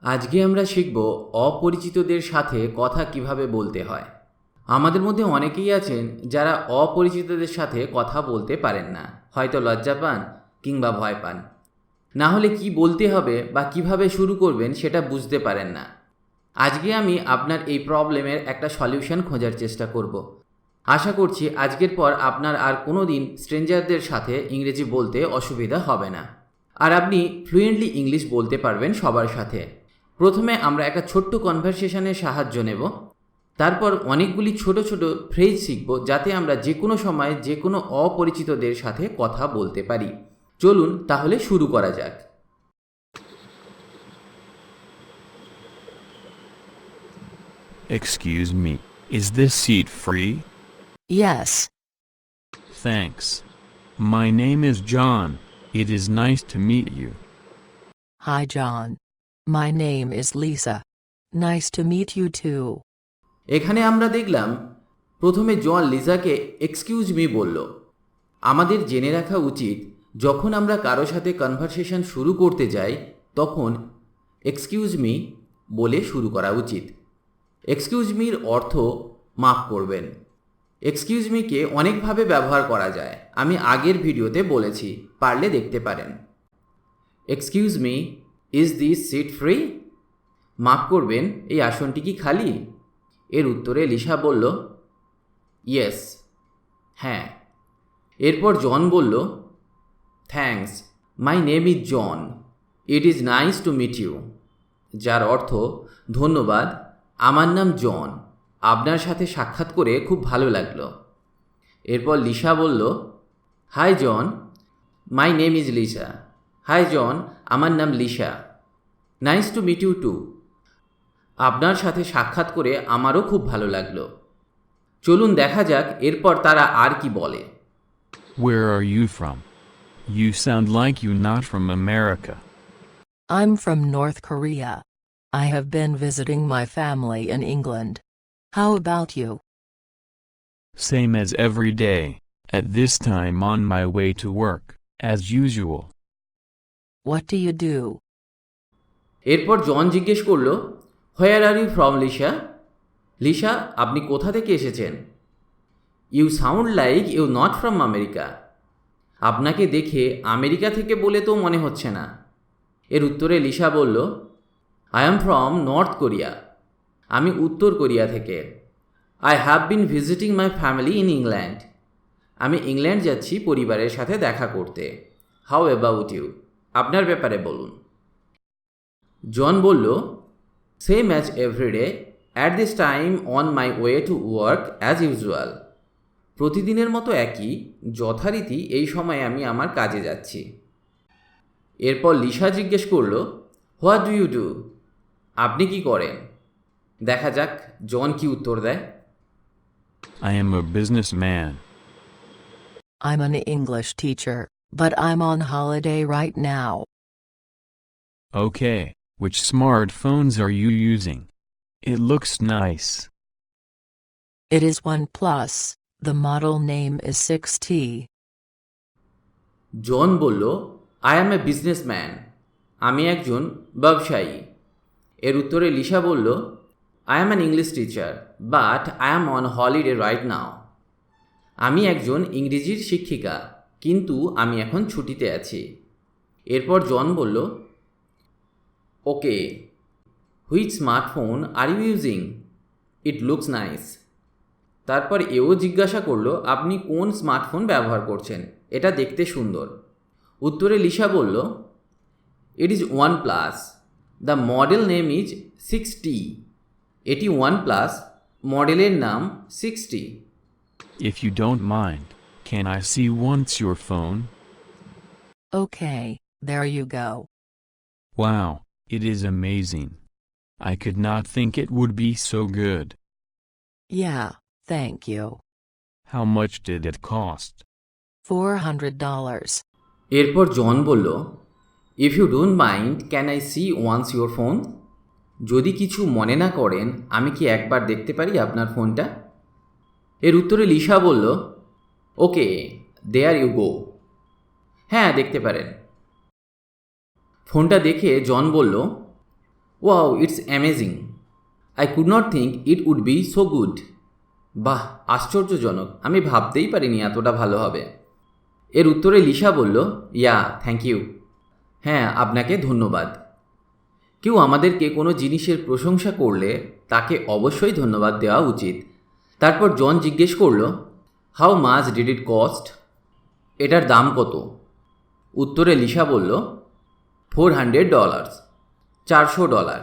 আজকে আমরা শিখব অপরিচিতদের সাথে কথা কিভাবে বলতে হয়। আমাদের মধ্যে অনেকেই আছেন যারা অপরিচিতদের সাথে কথা বলতে পারেন না, হয়তো লজ্জা পান কিংবা ভয় পান, না হলে কি বলতে হবে বা কিভাবে শুরু করবেন সেটা বুঝতে পারেন না। আজকে আমি আপনার এই প্রবলেমের একটা সলিউশন খোঁজার চেষ্টা করব। আশা করছি আজকের পর আপনার আর কোনো দিন স্ট্রেঞ্জারদের সাথে ইংরেজি বলতে অসুবিধা হবে না, আর আপনি ফ্লুয়েন্টলি ইংলিশ বলতে পারবেন সবার সাথে। প্রথমে আমরা একটা ছোট্ট কনভারসেশনের সাহায্য নেব, তারপর অনেকগুলি ছোট ছোট ফ্রেজ শিখব যাতে আমরা যে কোনো সময় যে কোনো অপরিচিতদের সাথে কথা বলতে পারি। চলুন তাহলে শুরু করা যাক। Excuse me, is this seat free? Yes. Thanks. My name is John. It is nice to meet you. Hi, John. My name is Lisa. Nice to meet you too. এখানে আমরা দেখলাম প্রথমে জন লিজাকে এক্সকিউজ মি বলল। আমাদের জেনে রাখা উচিত যখন আমরা কারো সাথে কনভারসেশন শুরু করতে যাই তখন এক্সকিউজ মি বলে শুরু করা উচিত। এক্সকিউজ মির অর্থ মাফ করবেন। এক্সকিউজ মিকে অনেকভাবে ব্যবহার করা যায়, আমি আগের ভিডিওতে বলেছি, পারলে দেখতে পারেন। Excuse me, is this seat free? মাফ করবেন, এই আসনটি কি খালি? এর উত্তরে লিসা বলল ইয়েস, হ্যাঁ। এরপর জন বলল thanks, my name is John, it is nice to meet you, যার অর্থ ধন্যবাদ, আমার নাম জন, আপনার সাথে সাক্ষাৎ করে খুব ভালো লাগলো। এরপর লিসা বলল hi John, my name is Lisa. Hi John, আমার নাম লিসা। Nice to meet you too, আপনার সাথে সাক্ষাৎ করে আমারও খুব ভালো লাগলো। চলুন দেখা যাক এরপর তারা আর কি বলে। Where are you from? You sound like you're not from America. I'm from North Korea. I have been visiting my family in England. How about you? Same as every day, at this time on my way to work, as usual. What do you do? এরপর John জিজ্ঞেস করল where are you from Lisa? Lisa, আপনি কোথা থেকে এসেছেন? You sound like you not from America. আপনাকে দেখে America থেকে বলে তো মনে হচ্ছে না। এর উত্তরে লিসা বলল I am from North Korea, আমি উত্তর কোরিয়া থেকে। I have been visiting my family in England, আমি ইংল্যান্ড যাচ্ছি পরিবারের সাথে দেখা করতে। How about you? আপনার ব্যাপারে বলুন। জন বলল same as everyday, at this time on my way to work as usual. প্রতিদিনের মতো একই, যথারীতি এই সময়ে আমি আমার কাজে যাচ্ছি। এরপর লিসা জিজ্ঞেস করল হোয়াট ডু ইউ ডু? আপনি কি করেন? দেখা যাক জন কি উত্তর দেয়। I am a businessman. I'm an English teacher, but I'm on holiday right now. Okay, which smartphones are you using? It looks nice. It is OnePlus. The model name is 6T. জন বলল I am a businessman, আমি একজন ব্যবসায়ী। এর উত্তরে Lisa বলল I am an English teacher but I am on holiday right now. আমি একজন ইংরেজির শিক্ষিকা, কিন্তু আমি এখন ছুটিতে আছি। এরপর জন বলল okay, which smartphone are you using? It looks nice. তারপর এও জিজ্ঞাসা করলো আপনি কোন স্মার্টফোন ব্যবহার করছেন, এটা দেখতে সুন্দর। উত্তরে লিসা বলল it is OnePlus, the model name is 6T। এটি OnePlus, মডেলের নাম 6T। If you don't mind, can I see once your phone? Okay, there you go. Wow, it is amazing. I could not think it would be so good. Yeah, thank you. How much did it cost? $400. এরপর John বলল if you don't mind can I see once your phone? যদি কিছু মনে না করেন আমি কি একবার দেখতে পারি আপনার ফোনটা? এর উত্তরে লিসা বলল ওকে, দেয়ার ইউ গো। হ্যাঁ, দেখতে পারেন। ফোনটা দেখে জন বলল wow, it's amazing. I could not think it would be so good. বাহ, আশ্চর্যজনক, আমি ভাবতেই পারিনি এতটা ভালো হবে। এর উত্তরে লিসা বলল, ইয়া, থ্যাংক ইউ। হ্যাঁ, আপনাকে ধন্যবাদ। কেউ আমাদেরকে কোনো জিনিসের প্রশংসা করলে তাকে অবশ্যই ধন্যবাদ দেওয়া উচিত। তারপর জন জিজ্ঞেস করল, how much did it cost? এটার দাম কত? উত্তরে লিসা বলল, $400, $400।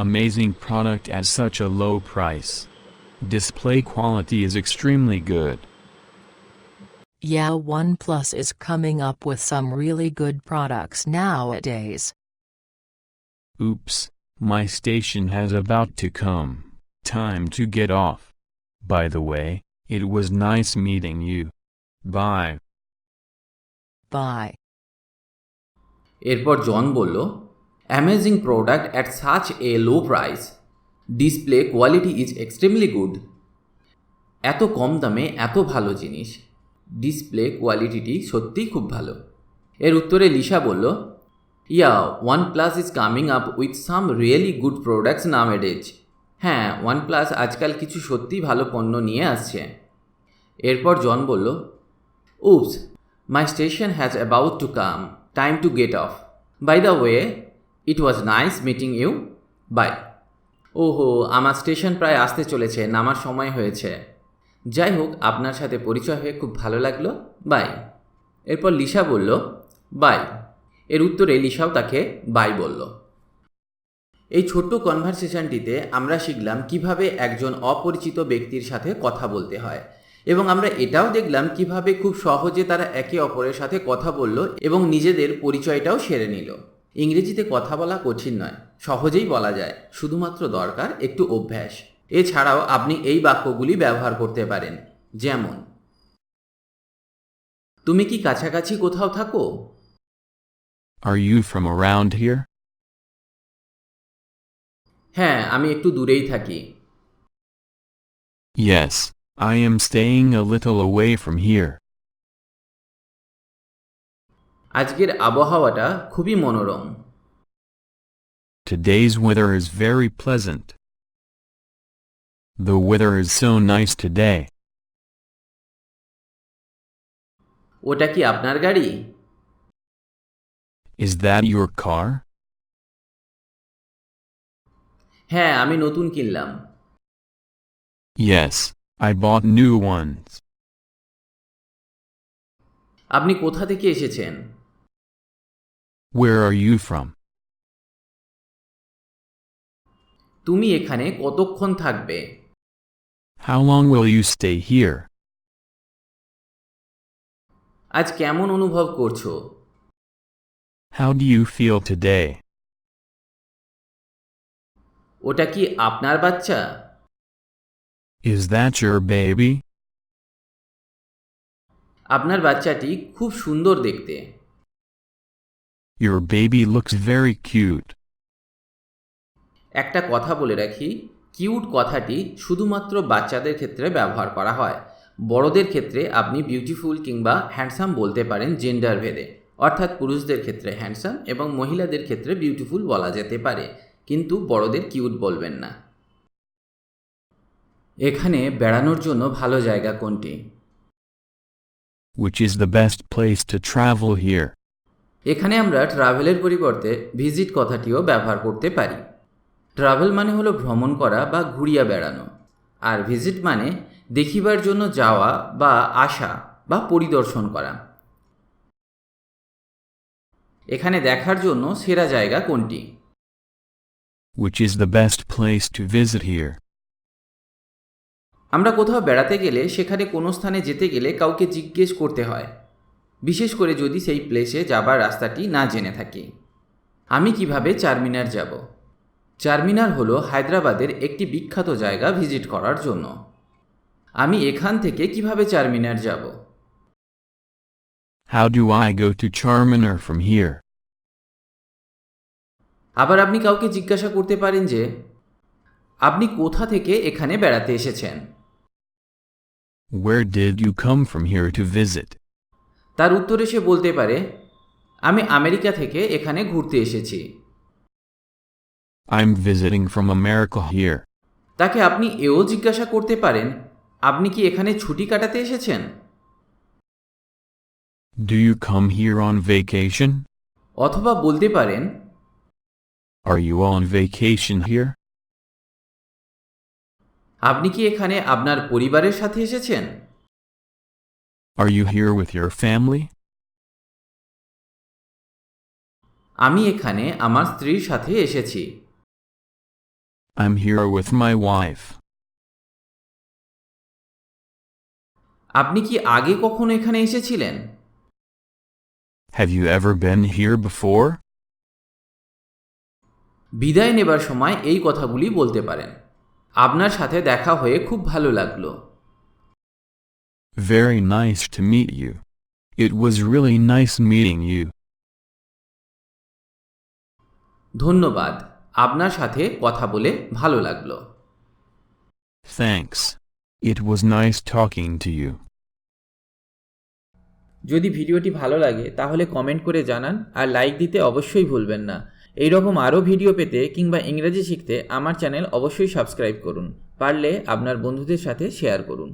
Amazing product at such a low price. Display quality is extremely good. Yeah, OnePlus is coming up with some really good products nowadays. Oops, my station has about to come. Time to get off. By the way, it was nice meeting you. Bye. Bye. এরপর John বলল, amazing product at such a low price. Display quality is extremely good. এত কম দামে এত ভালো জিনিস, display কোয়ালিটিটি সত্যিই খুব ভালো। এর উত্তরে লিসা বলল, yeah, OnePlus is coming up with some really good products nowadays. হ্যাঁ, OnePlus আজকাল কিছু সত্যিই ভালো পণ্য নিয়ে আসছে। এরপর জন বলল, oops, my station has about to come, time to get off. By the way, it was nice meeting you, bye. ওহো, আমার স্টেশন প্রায় আসতে চলেছে, নামার সময় হয়েছে। যাই হোক, আপনার সাথে পরিচয় হয়ে খুব ভালো লাগলো, বাই। এরপর লিসা বলল, বাই। এর উত্তরে লিসাও তাকে বাই বলল। এই ছোট্ট কনভারসেশনটিতে আমরা শিখলাম কিভাবে একজন অপরিচিত ব্যক্তির সাথে কথা বলতে হয়, এবং আমরা এটাও দেখলাম কিভাবে খুব সহজে তারা একে অপরের সাথে কথা বলল এবং নিজেদের পরিচয়টাও সেরে নিল। ইংরেজিতে কথা বলা কঠিন নয়, সহজেই বলা যায়, শুধুমাত্র দরকার একটু অভ্যাস। এছাড়াও আপনি এই বাক্যগুলি ব্যবহার করতে পারেন, যেমন, তুমি কি কাছাকাছি কোথাও থাকো? Are you from around here? হ্যাঁ, আমি একটু দূরেই থাকি। Yes, I am staying a little away from here. আজকের আবহাওয়াটা খুবই মনোরম। Today's weather is very pleasant. The weather is so nice today. ওটা কি আপনার গাড়ি? Is that your car? হ্যাঁ, আমি নতুন কিনলাম। Yes, I bought new ones. আপনি কোথা থেকে এসেছেন? Where are you from? তুমি এখানে কতক্ষণ থাকবে? How long will you stay here? আজ কেমন অনুভব করছো? How do you feel today? ওটা কি আপনার বাচ্চা? Is that your baby? আপনার বাচ্চাটি খুব সুন্দর দেখতে। Your baby looks very cute. একটা কথা বলে রাখি, কিউট কথাটি শুধুমাত্র বাচ্চাদের ক্ষেত্রে ব্যবহার করা হয়। বড়দের ক্ষেত্রে আপনি বিউটিফুল কিংবা হ্যান্ডসাম বলতে পারেন জেন্ডার ভেদে, অর্থাৎ পুরুষদের ক্ষেত্রে হ্যান্ডসাম এবং মহিলাদের ক্ষেত্রে বিউটিফুল বলা যেতে পারে, কিন্তু বড়দের কিউট বলবেন না। এখানে বেড়ানোর জন্য ভালো জায়গা কোনটি? Which is the best place to travel here? এখানে আমরা ট্রাভেলের পরিবর্তে ভিজিট কথাটিও ব্যবহার করতে পারি। ট্রাভেল মানে হলো ভ্রমণ করা বা ঘুরিয়া বেড়ানো, আর ভিজিট মানে দেখিবার জন্য যাওয়া বা আসা বা পরিদর্শন করা। এখানে দেখার জন্য সেরা জায়গা কোনটি? Which is the best place to visit here? আমরা কোথাও বেড়াতে গেলে সেখানে কোনো স্থানে যেতে গেলে কাউকে জিজ্ঞেস করতে হয়, বিশেষ করে যদি সেই প্লেসে যাবার রাস্তাটি না জেনে থাকি। আমি কিভাবে চারমিনার যাব? চারমিনার হলো হায়দ্রাবাদের একটি বিখ্যাত জায়গা ভিজিট করার জন্য। আমি এখান থেকে কিভাবে চারমিনার যাব? How do I go to Charminar from here? আবার আপনি কাউকে জিজ্ঞাসা করতে পারেন যে, আপনি কোথা থেকে এখানে বেড়াতে এসেছেন? Where did you come from here to visit? তার উত্তরে সে বলতে পারে, আমি আমেরিকা থেকে এখানে ঘুরতে এসেছি। I'm visiting from America here. তাকে আপনি এও জিজ্ঞাসা করতে পারেন, আপনি কি এখানে ছুটি কাটাতে এসেছেন? Do you come here on vacation? অথবা বলতে পারেন, Are you on vacation here? আপনি কি এখানে আপনার পরিবারের সাথে এসেছেন? Are you here with your family? আমি এখানে আমার স্ত্রীর সাথে এসেছি। I'm here with my wife. আপনি কি আগে কখনো এখানে এসেছিলেন? Have you ever been here before? বিদায় নেবার সময় এই কথাগুলি বলতে পারেন। আপনার সাথে দেখা হয়ে খুব ভালো লাগলো। Very nice to meet you. It was really nice meeting you. ধন্যবাদ, আপনার সাথে কথা বলে ভালো লাগলো। Thanks. It was nice talking to you. যদি ভিডিওটি ভালো লাগে তাহলে কমেন্ট করে জানান আর লাইক দিতে অবশ্যই ভুলবেন না। এই রকম আরও ভিডিও পেতে কিংবা ইংরেজি শিখতে আমার চ্যানেল অবশ্যই সাবস্ক্রাইব করুন। পারলে আপনার বন্ধুদের সাথে শেয়ার করুন।